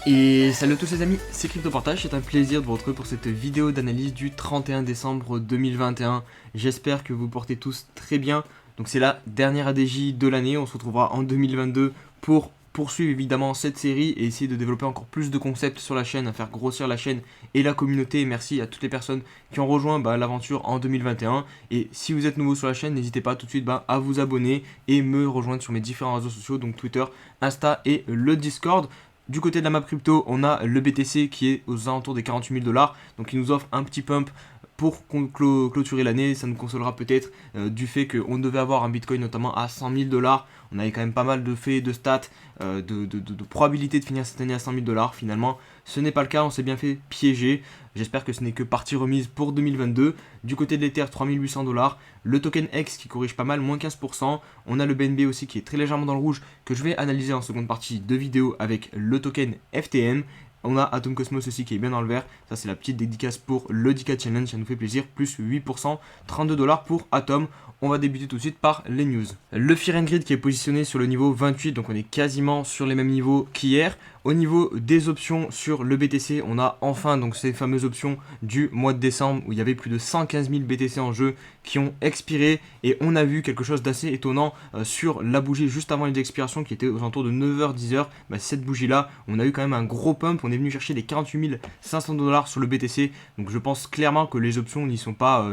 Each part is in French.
Et salut à tous les amis, c'est CryptoPartage, c'est un plaisir de vous retrouver pour cette vidéo d'analyse du 31 décembre 2021. J'espère que vous portez tous très bien. Donc c'est la dernière ADJ de l'année, on se retrouvera en 2022 pour poursuivre évidemment cette série et essayer de développer encore plus de concepts sur la chaîne, à faire grossir la chaîne et la communauté. Et merci à toutes les personnes qui ont rejoint l'aventure en 2021. Et si vous êtes nouveau sur la chaîne, n'hésitez pas tout de suite à vous abonner et me rejoindre sur mes différents réseaux sociaux, donc Twitter, Insta et le Discord. Du côté de la map crypto, on a le BTC qui est aux alentours des 48 000 $. Donc il nous offre un petit pump pour clôturer l'année. Ça nous consolera peut-être du fait qu'on devait avoir un Bitcoin notamment à 100 000 $. On avait quand même pas mal de faits, de stats, de probabilité de finir cette année à 100 000 $. Finalement, ce n'est pas le cas, on s'est bien fait piéger. J'espère que ce n'est que partie remise pour 2022. Du côté de l'Ether, 3800 $. Le token X qui corrige pas mal, moins 15%. On a le BNB aussi qui est très légèrement dans le rouge, que je vais analyser en seconde partie de vidéo avec le token FTM. On a Atom Cosmos aussi qui est bien dans le vert. Ça, c'est la petite dédicace pour le 10K Challenge. Ça nous fait plaisir. Plus 8%, 32 $ pour Atom. On va débuter tout de suite par les news. Le Fear and Greed qui est positionné sur le niveau 28. Donc, on est quasiment sur les mêmes niveaux qu'hier. Au niveau des options sur le BTC, on a enfin donc ces fameuses options du mois de décembre où il y avait plus de 115 000 BTC en jeu qui ont expiré. Et on a vu quelque chose d'assez étonnant sur la bougie juste avant les expirations qui était aux alentours de 9h, 10h. Cette bougie-là, on a eu quand même un gros pump. On est venu chercher les 48 500 $ sur le BTC. Donc je pense clairement que les options n'y sont pas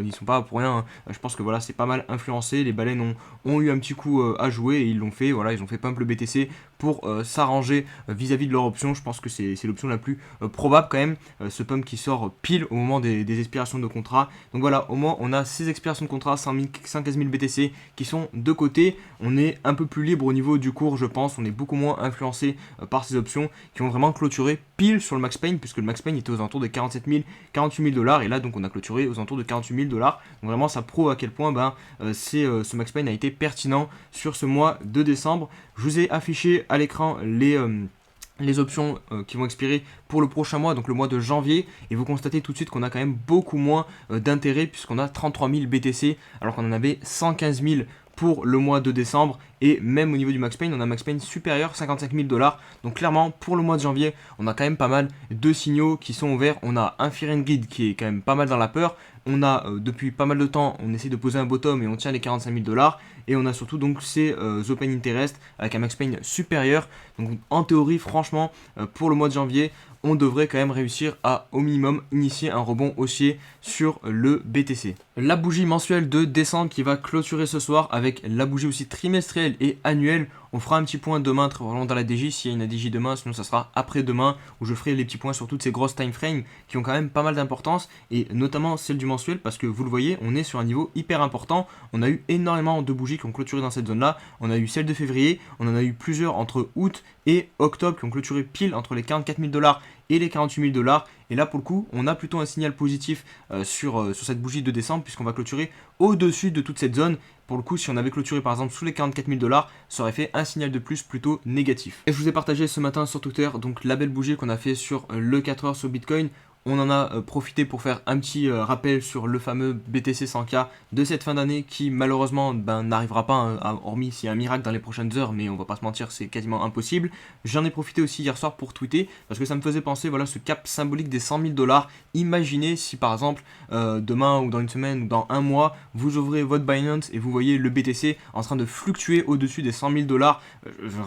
pour rien. Je pense que voilà, c'est pas mal influencé. Les baleines ont eu un petit coup à jouer et ils l'ont fait. Voilà, ils ont fait pump le BTC pour s'arranger vis-à-vis de leur option. Je pense que c'est l'option la plus probable quand même. Ce pump qui sort pile au moment des expirations de contrat. Donc voilà, au moins on a 6 expirations de contrat, 115 000 BTC qui sont de côté. On est un peu plus libre au niveau du cours, je pense. On est beaucoup moins influencé par ces options qui ont vraiment clôturé pile sur le max pain, puisque le max pain était aux alentours de 47 000, 48 000 $. Et là, donc, on a clôturé aux alentours de 48 000 $. Donc vraiment, ça prouve à quel point ce max pain a été pertinent sur ce mois de décembre. Je vous ai affiché à l'écran les options qui vont expirer pour le prochain mois, donc le mois de janvier, et vous constatez tout de suite qu'on a quand même beaucoup moins d'intérêt puisqu'on a 33 000 BTC alors qu'on en avait 115 000 pour le mois de décembre, et même au niveau du max pain, on a un max pain supérieur, 55 000 $. Donc clairement, pour le mois de janvier, on a quand même pas mal de signaux qui sont ouverts. On a un Fear and Greed qui est quand même pas mal dans la peur. On a depuis pas mal de temps, on essaie de poser un bottom et on tient les 45 000 $. Et on a surtout donc ces Open Interest avec un max pain supérieur. Donc en théorie, franchement, pour le mois de janvier, on devrait quand même réussir à au minimum initier un rebond haussier sur le BTC. La bougie mensuelle de décembre qui va clôturer ce soir avec la bougie aussi trimestrielle et annuelle. On fera un petit point demain très vraiment dans la DJ s'il y a une ADJ demain, sinon ça sera après-demain où je ferai les petits points sur toutes ces grosses time frames qui ont quand même pas mal d'importance, et notamment celle du mensuel parce que vous le voyez, on est sur un niveau hyper important. On a eu énormément de bougies qui ont clôturé dans cette zone là. On a eu celle de février, on en a eu plusieurs entre août et octobre qui ont clôturé pile entre les 44 000 $ et les 48 000 $. Et là pour le coup on a plutôt un signal positif sur cette bougie de décembre puisqu'on va clôturer au-dessus de toute cette zone. Pour le coup, si on avait clôturé par exemple sous les 44 000 $, ça aurait fait un signal de plus plutôt négatif. Et je vous ai partagé ce matin sur Twitter donc la belle bougie qu'on a fait sur le 4 heures sur Bitcoin. On en a profité pour faire un petit rappel sur le fameux BTC 100K de cette fin d'année qui malheureusement n'arrivera pas, hormis s'il y a un miracle dans les prochaines heures, mais on va pas se mentir, c'est quasiment impossible. J'en ai profité aussi hier soir pour tweeter parce que ça me faisait penser, voilà, ce cap symbolique des 100 000 $. Imaginez si par exemple demain ou dans une semaine ou dans un mois, vous ouvrez votre Binance et vous voyez le BTC en train de fluctuer au-dessus des 100 000 $.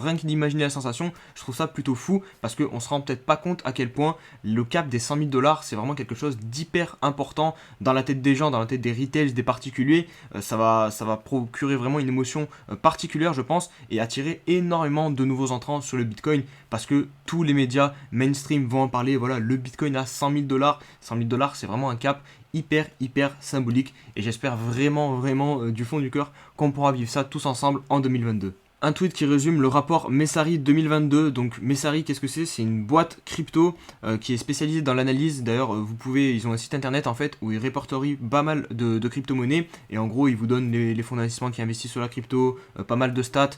Rien que d'imaginer la sensation, je trouve ça plutôt fou parce qu'on se rend peut-être pas compte à quel point le cap des 100 000 $, c'est vraiment quelque chose d'hyper important dans la tête des gens, dans la tête des retails, des particuliers. Ça va procurer vraiment une émotion particulière, je pense, et attirer énormément de nouveaux entrants sur le Bitcoin parce que tous les médias mainstream vont en parler. Voilà, le Bitcoin à 100 000 $. 100 000 $, c'est vraiment un cap hyper symbolique et j'espère vraiment du fond du cœur qu'on pourra vivre ça tous ensemble en 2022. Un tweet qui résume le rapport Messari 2022. Donc Messari, qu'est-ce que c'est? C'est une boîte crypto qui est spécialisée dans l'analyse. D'ailleurs, ils ont un site internet en fait où ils répertorient pas mal de crypto-monnaies et en gros ils vous donnent les fonds d'investissement qui investissent sur la crypto, pas mal de stats.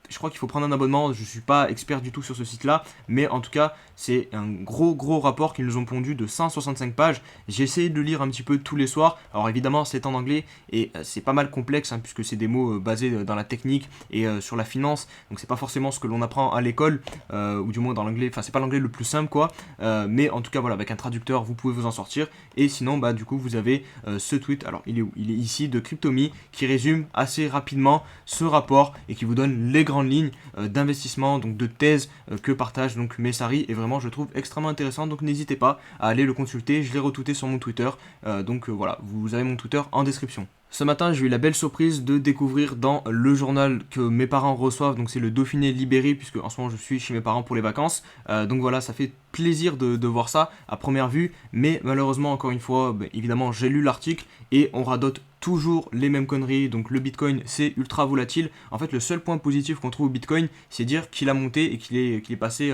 je crois qu'il faut prendre un abonnement, je suis pas expert du tout sur ce site-là, mais en tout cas, c'est un gros rapport qu'ils nous ont pondu de 165 pages. J'ai essayé de le lire un petit peu tous les soirs. Alors évidemment, c'est en anglais et c'est pas mal complexe hein, puisque c'est des mots basés dans la technique et sur la finance. Donc c'est pas forcément ce que l'on apprend à l'école ou du moins dans l'anglais. Enfin, c'est pas l'anglais le plus simple quoi. Mais en tout cas, voilà, avec un traducteur, vous pouvez vous en sortir. Et sinon, bah du coup, vous avez ce tweet. Alors, il est où? Il est ici de Cryptomi qui résume assez rapidement ce rapport et qui vous donne les grandes lignes d'investissement, donc de thèse que partage donc Messari, et vraiment je trouve extrêmement intéressant, donc n'hésitez pas à aller le consulter, je l'ai retweeté sur mon Twitter, voilà, vous avez mon Twitter en description. Ce matin, j'ai eu la belle surprise de découvrir dans le journal que mes parents reçoivent, donc c'est le Dauphiné Libéré, puisque en ce moment je suis chez mes parents pour les vacances. Donc voilà, ça fait plaisir de voir ça à première vue, mais malheureusement, encore une fois, évidemment, j'ai lu l'article et on radote toujours les mêmes conneries. Donc le Bitcoin, c'est ultra volatile. En fait, le seul point positif qu'on trouve au Bitcoin, c'est dire qu'il a monté et qu'il est passé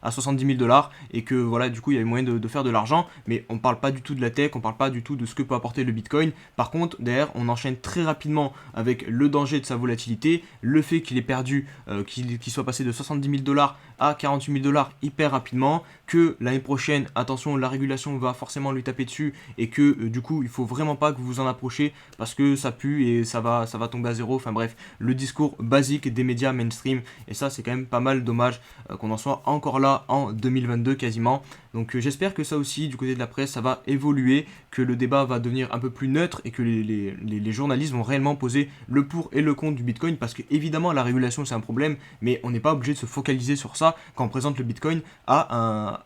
à 70 000 $, et que voilà, du coup, il y avait moyen de faire de l'argent, mais on parle pas du tout de la tech, on parle pas du tout de ce que peut apporter le Bitcoin. Par contre, derrière, on enchaîne très rapidement avec le danger de sa volatilité, le fait qu'il ait perdu, qu'il soit passé de 70 000 $ à 48 000 $ hyper rapidement, que l'année prochaine, attention, la régulation va forcément lui taper dessus, et que du coup, il faut vraiment pas que vous vous en approchiez parce que ça pue et ça va tomber à zéro. Enfin bref, le discours basique des médias mainstream, et ça c'est quand même pas mal dommage qu'on en soit encore là en 2022 quasiment. Donc j'espère que ça aussi, du côté de la presse, ça va évoluer, que le débat va devenir un peu plus neutre et que les journalistes vont réellement poser le pour et le contre du Bitcoin, parce que évidemment la régulation c'est un problème, mais on n'est pas obligé de se focaliser sur ça quand on présente le Bitcoin à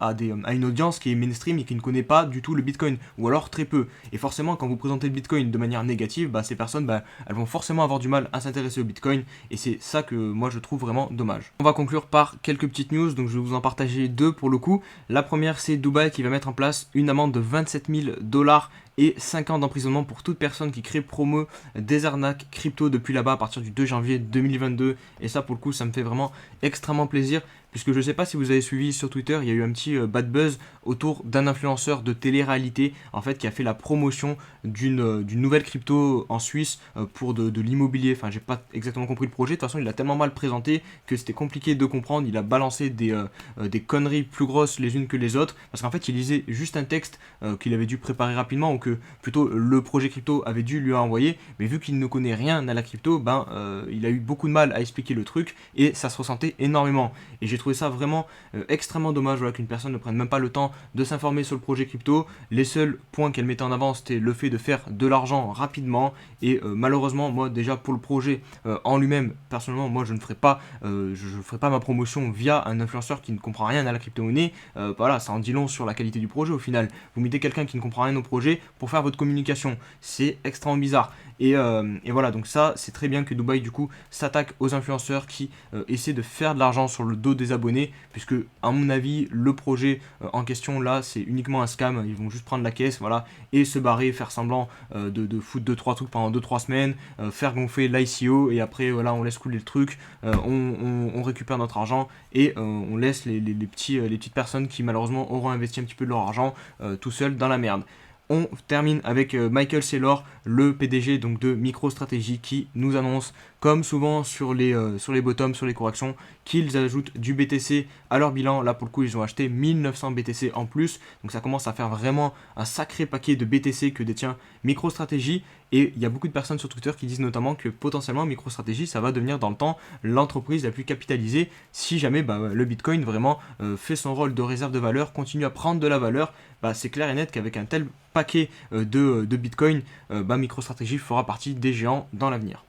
une audience qui est mainstream et qui ne connaît pas du tout le Bitcoin, ou alors très peu. Et forcément, quand vous présentez le Bitcoin de manière négative, ces personnes, elles vont forcément avoir du mal à s'intéresser au Bitcoin, et c'est ça que moi je trouve vraiment dommage. On va conclure par quelques petites news, donc je vais vous en partager deux pour le coup. La première, c'est Dubaï qui va mettre en place une amende de 27 000 $ et 5 ans d'emprisonnement pour toute personne qui crée, promeut des arnaques crypto depuis là-bas à partir du 2 janvier 2022. Et ça, pour le coup, ça me fait vraiment extrêmement plaisir, puisque je ne sais pas si vous avez suivi sur Twitter, il y a eu un petit bad buzz autour d'un influenceur de télé-réalité en fait, qui a fait la promotion d'une nouvelle crypto en Suisse pour de l'immobilier. Enfin, j'ai pas exactement compris le projet. De toute façon, il l'a tellement mal présenté que c'était compliqué de comprendre. Il a balancé des conneries plus grosses les unes que les autres, parce qu'en fait, il lisait juste un texte qu'il avait dû préparer rapidement, ou que plutôt le projet crypto avait dû lui envoyer, mais vu qu'il ne connaît rien à la crypto, il a eu beaucoup de mal à expliquer le truc, et ça se ressentait énormément. Et j'ai trouvé ça vraiment extrêmement dommage, voilà, qu'une personne ne prenne même pas le temps de s'informer sur le projet crypto. Les seuls points qu'elle mettait en avant, c'était le fait de faire de l'argent rapidement, et malheureusement, moi déjà pour le projet en lui-même, personnellement, moi je ne ferai pas ma promotion via un influenceur qui ne comprend rien à la crypto-monnaie. Voilà, ça en dit long sur la qualité du projet au final. Vous mettez quelqu'un qui ne comprend rien au projet pour faire votre communication, c'est extrêmement bizarre. Et voilà, donc ça, c'est très bien que Dubaï, du coup, s'attaque aux influenceurs qui essaient de faire de l'argent sur le dos des abonnés, puisque, à mon avis, le projet en question, là, c'est uniquement un scam. Ils vont juste prendre la caisse, voilà, et se barrer, faire semblant de foutre 2-3 trucs pendant 2-3 semaines, faire gonfler l'ICO, et après, voilà, on laisse couler le truc, on récupère notre argent, et on laisse les petites personnes qui, malheureusement, auront investi un petit peu de leur argent tout seuls dans la merde. On termine avec Michael Saylor, le PDG donc de MicroStrategy, qui nous annonce, comme souvent sur les bottoms, sur les corrections, qu'ils ajoutent du BTC à leur bilan. Là pour le coup, ils ont acheté 1900 BTC en plus, donc ça commence à faire vraiment un sacré paquet de BTC que détient MicroStrategy. Et il y a beaucoup de personnes sur Twitter qui disent notamment que potentiellement MicroStrategy, ça va devenir dans le temps l'entreprise la plus capitalisée si jamais le Bitcoin vraiment fait son rôle de réserve de valeur, continue à prendre de la valeur. C'est clair et net qu'avec un tel paquet de Bitcoin, MicroStrategy fera partie des géants dans l'avenir.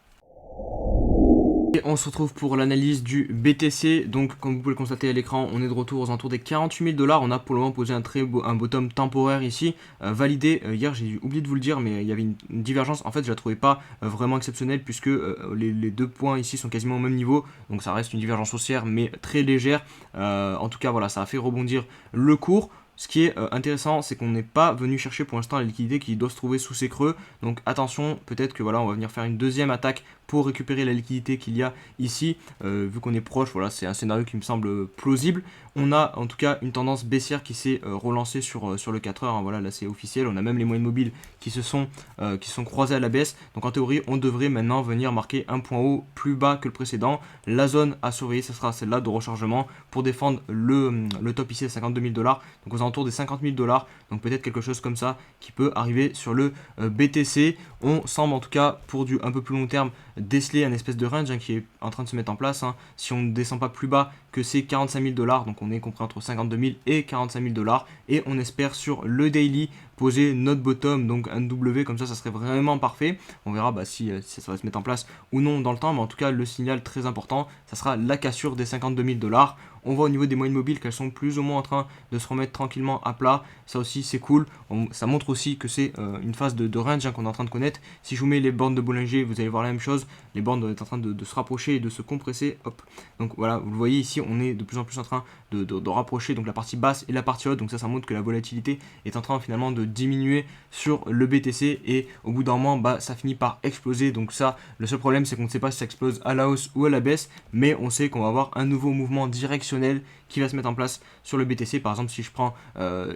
Et on se retrouve pour l'analyse du BTC. Donc comme vous pouvez le constater à l'écran, on est de retour aux alentours des 48 000 $. On a pour le moment posé un bottom temporaire ici, validé. Hier j'ai oublié de vous le dire, mais il y avait une divergence. En fait je la trouvais pas vraiment exceptionnelle, puisque les deux points ici sont quasiment au même niveau. Donc ça reste une divergence haussière, mais très légère. En tout cas voilà, ça a fait rebondir le cours. Ce qui est intéressant, c'est qu'on n'est pas venu chercher pour l'instant la liquidité qui doit se trouver sous ces creux. Donc attention, peut-être que voilà, on va venir faire une deuxième attaque pour récupérer la liquidité qu'il y a ici. Vu qu'on est proche, voilà, c'est un scénario qui me semble plausible. On a en tout cas une tendance baissière qui s'est relancée sur le 4 heures, hein, voilà, là c'est officiel. On a même les moyennes mobiles qui se sont croisées à la baisse. Donc en théorie, on devrait maintenant venir marquer un point haut plus bas que le précédent. La zone à surveiller, ce sera celle-là de rechargement pour défendre le top ici à 52 000 $, donc aux alentours des 50 000 $. Donc peut-être quelque chose comme ça qui peut arriver sur le BTC. On semble en tout cas pour du un peu plus long terme déceler un espèce de range, hein, qui est en train de se mettre en place, hein. Si on ne descend pas plus bas que c'est 45 000 $, donc on est compris entre 52 000 et 45 000 $, et on espère sur le daily poser notre bottom, donc un W, comme ça serait vraiment parfait. On verra si ça va se mettre en place ou non dans le temps, mais en tout cas le signal très important, ça sera la cassure des 52 000 $. On voit au niveau des moyennes mobiles qu'elles sont plus ou moins en train de se remettre tranquillement à plat. Ça aussi c'est cool. Ça montre aussi que c'est une phase de range, hein, qu'on est en train de connaître. Si je vous mets les bornes de Bollinger, vous allez voir la même chose. Les bornes sont en train de se rapprocher et de se compresser. Hop. Donc voilà, vous le voyez ici, on est de plus en plus en train de rapprocher donc la partie basse et la partie haute. Donc ça montre que la volatilité est en train finalement de diminuer sur le BTC, et au bout d'un moment ça finit par exploser. Donc ça, le seul problème c'est qu'on ne sait pas si ça explose à la hausse ou à la baisse, mais on sait qu'on va avoir un nouveau mouvement directionnel qui va se mettre en place sur le BTC. Par exemple, si je prends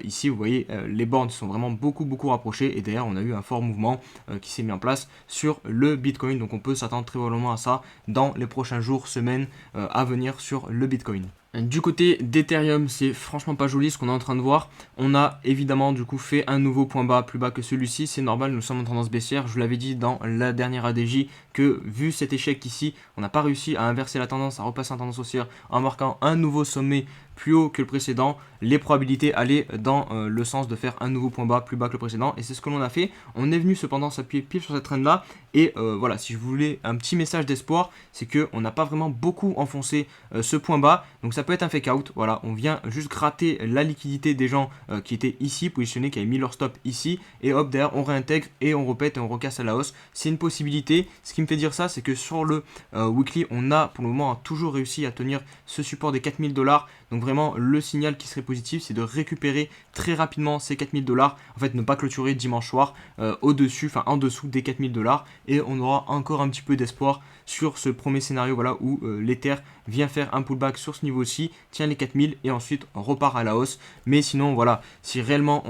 ici, vous voyez les bornes sont vraiment beaucoup rapprochées, et d'ailleurs on a eu un fort mouvement qui s'est mis en place sur le Bitcoin. Donc on peut s'attendre très probablement à ça dans les prochains jours, semaines à venir sur le Bitcoin. Du côté d'Ethereum, c'est franchement pas joli ce qu'on est en train de voir. On a évidemment du coup fait un nouveau point bas plus bas que celui-ci. C'est normal, nous sommes en tendance baissière. Je vous l'avais dit dans la dernière ADJ que vu cet échec ici, on n'a pas réussi à inverser la tendance, à repasser en tendance haussière en marquant un nouveau sommet plus haut que le précédent. Les probabilités allaient dans le sens de faire un nouveau point bas plus bas que le précédent, et c'est ce que l'on a fait. On est venu cependant s'appuyer pile sur cette trend là, et voilà, si je voulais un petit message d'espoir, c'est que on n'a pas vraiment beaucoup enfoncé ce point bas, donc ça peut être un fake out. Voilà, on vient juste gratter la liquidité des gens qui étaient ici positionnés, qui avaient mis leur stop ici, et hop, derrière on réintègre et on répète et on recasse à la hausse. C'est une possibilité. Ce qui me fait dire ça, c'est que sur le weekly, on a pour le moment toujours réussi à tenir ce support des 4 000 $. Donc vraiment, le signal qui serait positif, c'est de récupérer très rapidement ces 4 000 $. En fait, ne pas clôturer dimanche soir en dessous des 4 000 $. Et on aura encore un petit peu d'espoir sur ce premier scénario, voilà, où l'Ether vient faire un pullback sur ce niveau-ci, tient les 4 000 et ensuite repart à la hausse. Mais sinon, voilà, si réellement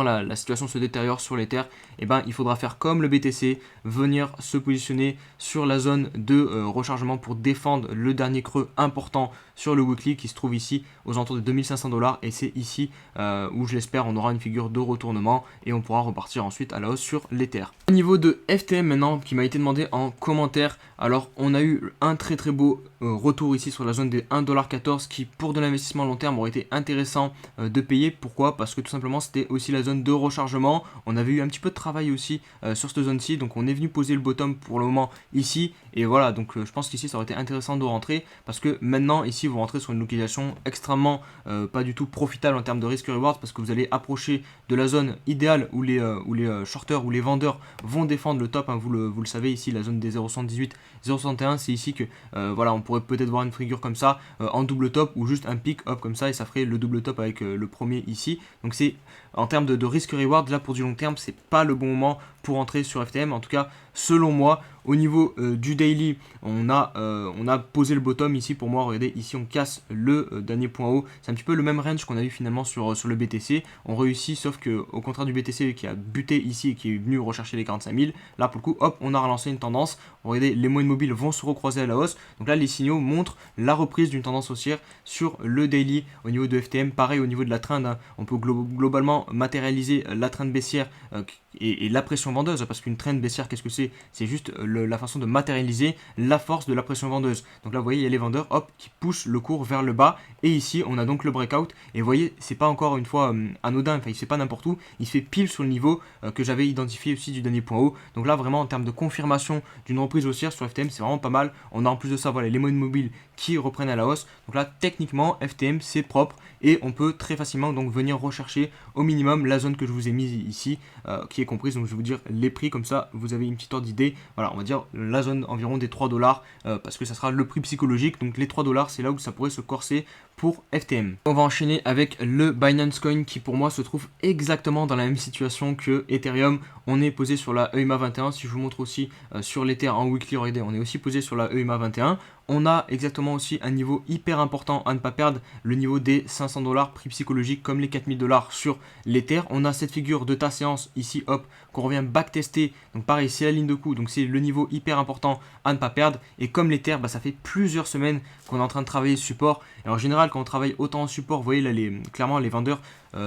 la situation se détériore sur l'Ether, il faudra faire comme le BTC, venir se positionner sur la zone de rechargement pour défendre le dernier creux important sur le weekly qui se trouve ici aux alentours de 2500 $, et c'est ici où je l'espère on aura une figure de retournement et on pourra repartir ensuite à la hausse sur l'Ether. Au niveau de FTM maintenant, qui m'a été demandé en commentaire, alors on a eu un très beau retour ici sur la zone des 1,14$ qui pour de l'investissement long terme aurait été intéressant de payer. Pourquoi? Parce que tout simplement c'était aussi la zone de rechargement. On avait eu un petit peu de travail aussi sur cette zone-ci, donc on est venu poser le bottom pour le moment ici, et voilà, donc je pense qu'ici ça aurait été intéressant de rentrer, parce que maintenant ici vous rentrez sur une localisation extrêmement pas du tout profitable en termes de risk reward, parce que vous allez approcher de la zone idéale où les shorters ou les vendeurs vont défendre le top, hein. Vous le savez ici, la zone des 0,78 0,61, c'est ici que voilà, on pourrait peut-être voir une figure comme ça en double top, ou juste un pic hop comme ça, et ça ferait le double top avec le premier ici. Donc c'est en termes de risk reward, là pour du long terme, c'est pas le bon moment pour entrer sur FTM, en tout cas selon moi. Au niveau du daily, on a posé le bottom ici pour moi. Regardez, ici on casse le dernier point haut. C'est un petit peu le même range qu'on a eu finalement sur le BTC. On réussit, sauf que au contraire du BTC qui a buté ici et qui est venu rechercher les 45 000, là pour le coup, hop, on a relancé une tendance. Regardez, les moyennes mobiles vont se recroiser à la hausse. Donc là, les signaux montrent la reprise d'une tendance haussière sur le daily. Au niveau de FTM, pareil au niveau de la trend, hein, on peut globalement matérialiser la trend baissière et la pression vendeuse, parce qu'une trend baissière, qu'est-ce que c'est? C'est juste la façon de matérialiser la force de la pression vendeuse. Donc là vous voyez, il y a les vendeurs hop qui poussent le cours vers le bas, et ici on a donc le breakout, et vous voyez, c'est pas encore une fois anodin, enfin il se fait pas n'importe où, il se fait pile sur le niveau que j'avais identifié aussi du dernier point haut. Donc là vraiment en termes de confirmation d'une reprise haussière sur FTM, c'est vraiment pas mal. On a en plus de ça, voilà, les moyennes mobiles qui reprennent à la hausse. Donc là techniquement FTM c'est propre, et on peut très facilement donc venir rechercher au minimum la zone que je vous ai mise ici, qui est comprise. Donc je vais vous dire les prix, comme ça vous avez une petite ordre d'idée. Voilà, on va dire la zone environ des 3 $, parce que ça sera le prix psychologique. Donc les 3 $, c'est là où ça pourrait se corser pour FTM. On va enchaîner avec le Binance Coin qui pour moi se trouve exactement dans la même situation que Ethereum. On est posé sur la EMA 21. Si je vous montre aussi sur l'Ether en weekly, regardez, on est aussi posé sur la EMA 21. On a exactement aussi un niveau hyper important à ne pas perdre, le niveau des 500 $, prix psychologique comme les 4000 $ sur l'Ether. On a cette figure de ta séance ici, hop, qu'on revient backtester. Donc pareil, c'est la ligne de coup, donc c'est le niveau hyper important à ne pas perdre. Et comme l'Ether, ça fait plusieurs semaines qu'on est en train de travailler ce support. Et en général, quand on travaille autant en support, vous voyez là, clairement les vendeurs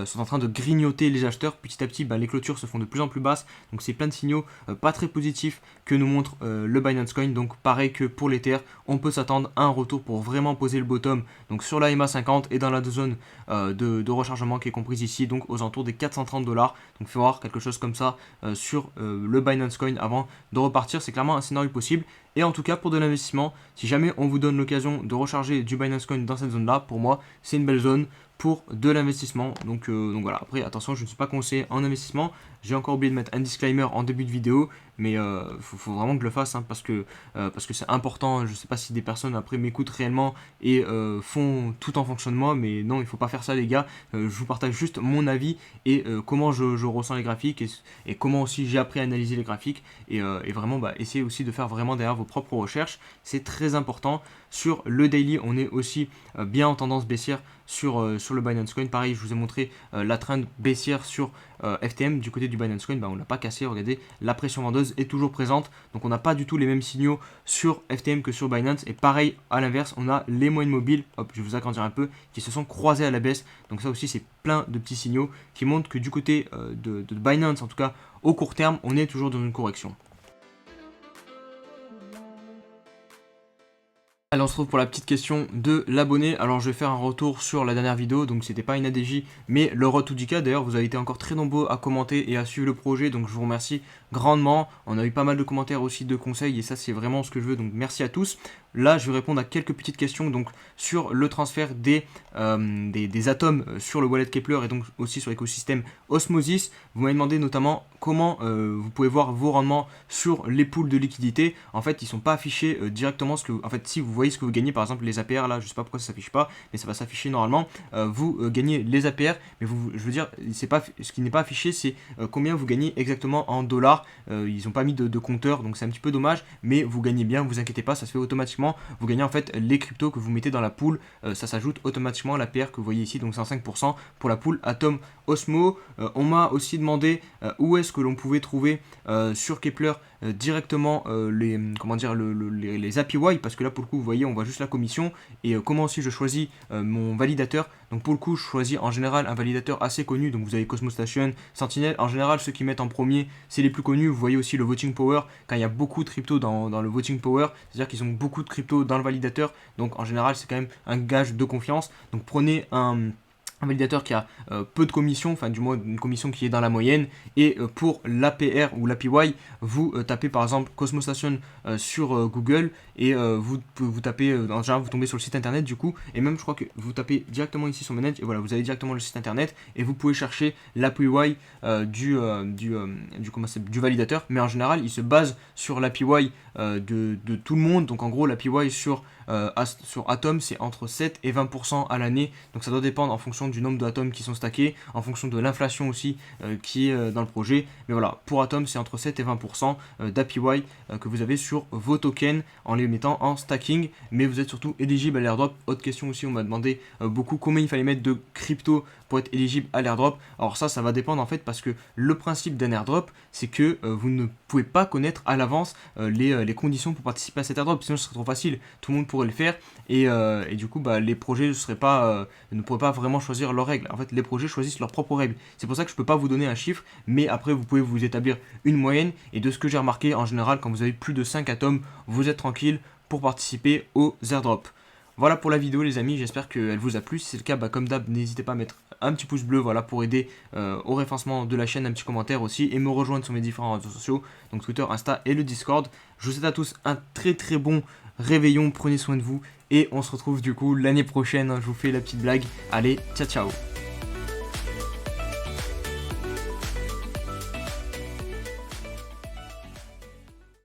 sont en train de grignoter les acheteurs. Petit à petit, les clôtures se font de plus en plus basses. Donc c'est plein de signaux pas très positifs que nous montre le Binance Coin. Donc pareil que pour l'Ether, on peut s'attendre à un retour pour vraiment poser le bottom. Donc sur la EMA 50 et dans la zone de rechargement qui est comprise ici, donc aux alentours des 430 $. Donc il faut voir quelque chose comme ça sur le Binance Coin avant de repartir. C'est clairement un scénario possible. Et en tout cas, pour de l'investissement, si jamais on vous donne l'occasion de recharger du Binance Coin dans cette zone-là, pour moi, c'est une belle zone pour de l'investissement. Donc voilà, après, attention, je ne suis pas conseillé en investissement. J'ai encore oublié de mettre un disclaimer en début de vidéo, mais faut vraiment que je le fasse parce que c'est important. Je ne sais pas si des personnes après m'écoutent réellement et font tout en fonction de moi, mais non, il ne faut pas faire ça les gars. Je vous partage juste mon avis et comment je ressens les graphiques et comment aussi j'ai appris à analyser les graphiques et vraiment essayer aussi de faire vraiment derrière vos propres recherches. C'est très important. Sur le daily, on est aussi bien en tendance baissière sur le Binance Coin. Pareil, je vous ai montré la trend baissière sur FTM. Du côté du Binance Coin, on ne l'a pas cassé. Regardez, la pression vendeuse est toujours présente. Donc on n'a pas du tout les mêmes signaux sur FTM que sur Binance. Et pareil, à l'inverse, on a les moyennes mobiles, hop, je vais vous agrandir un peu, qui se sont croisées à la baisse. Donc ça aussi, c'est plein de petits signaux qui montrent que du côté de Binance, en tout cas au court terme, on est toujours dans une correction. Allez, on se retrouve pour la petite question de l'abonné. Alors je vais faire un retour sur la dernière vidéo, donc c'était pas une ADJ mais le Road to 10K. D'ailleurs vous avez été encore très nombreux à commenter et à suivre le projet, donc je vous remercie grandement. On a eu pas mal de commentaires aussi, de conseils, et ça c'est vraiment ce que je veux, donc merci à tous. Là je vais répondre à quelques petites questions donc sur le transfert des atomes sur le wallet Keplr et donc aussi sur l'écosystème Osmosis. Vous m'avez demandé notamment comment vous pouvez voir vos rendements sur les pools de liquidité. En fait ils sont pas affichés directement, en fait si vous voyez ce que vous gagnez, par exemple les APR là, je sais pas pourquoi ça s'affiche pas, mais ça va s'afficher normalement. Vous gagnez les APR, mais je veux dire, c'est pas ce qui n'est pas affiché, c'est combien vous gagnez exactement en dollars. Ils n'ont pas mis de compteur, donc c'est un petit peu dommage, mais vous gagnez bien, vous inquiétez pas, ça se fait automatiquement. Vous gagnez en fait les cryptos que vous mettez dans la pool, ça s'ajoute automatiquement à l'APR que vous voyez ici, donc c'est 5% pour la pool Atom Osmo. On m'a aussi demandé où est-ce que l'on pouvait trouver sur Keplr directement les APY, parce que là pour le coup vous voyez on voit juste la commission et comment aussi je choisis mon validateur. Donc pour le coup je choisis en général un validateur assez connu, donc vous avez Cosmos Station, Sentinel. En général ceux qui mettent en premier c'est les plus connus. Vous voyez aussi le voting power, quand il y a beaucoup de crypto dans le voting power, c'est à dire qu'ils ont beaucoup de crypto dans le validateur, donc en général c'est quand même un gage de confiance. Donc prenez un validateur qui a peu de commission, enfin du moins une commission qui est dans la moyenne. Et pour l'APR ou l'APY, vous tapez par exemple Cosmos Station sur Google et vous tapez, en général vous tombez sur le site internet du coup, et même je crois que vous tapez directement ici sur Manage et voilà, vous avez directement le site internet et vous pouvez chercher l'APY du validateur, mais en général il se base sur l'APY de tout le monde. Donc en gros l'APY sur Atom c'est entre 7 et 20% à l'année, donc ça doit dépendre en fonction du nombre d'atomes qui sont stackés, en fonction de l'inflation aussi qui est dans le projet. Mais voilà, pour Atom c'est entre 7 et 20% d'APY que vous avez sur vos tokens en les mettant en stacking, mais vous êtes surtout éligible à l'airdrop. Autre question aussi, on m'a demandé beaucoup combien il fallait mettre de crypto pour être éligible à l'airdrop. Alors ça va dépendre en fait, parce que le principe d'un airdrop c'est que vous ne pouvez pas connaître à l'avance les conditions pour participer à cet airdrop, sinon ce serait trop facile, tout le monde pourrait le faire et du coup les projets ne pourraient pas vraiment choisir leurs règles. En fait les projets choisissent leurs propres règles, c'est pour ça que je peux pas vous donner un chiffre, mais après vous pouvez vous établir une moyenne. Et de ce que j'ai remarqué, en général quand vous avez plus de 5 atomes, vous êtes tranquille pour participer aux airdrops. Voilà pour la vidéo les amis, j'espère qu'elle vous a plu. Si c'est le cas, comme d'hab, n'hésitez pas à mettre un petit pouce bleu, voilà, pour aider au référencement de la chaîne, un petit commentaire aussi, et me rejoindre sur mes différents réseaux sociaux, donc Twitter, Insta et le Discord. Je vous souhaite à tous un très très bon réveillon, prenez soin de vous, et on se retrouve du coup l'année prochaine. Je vous fais la petite blague, allez, ciao ciao.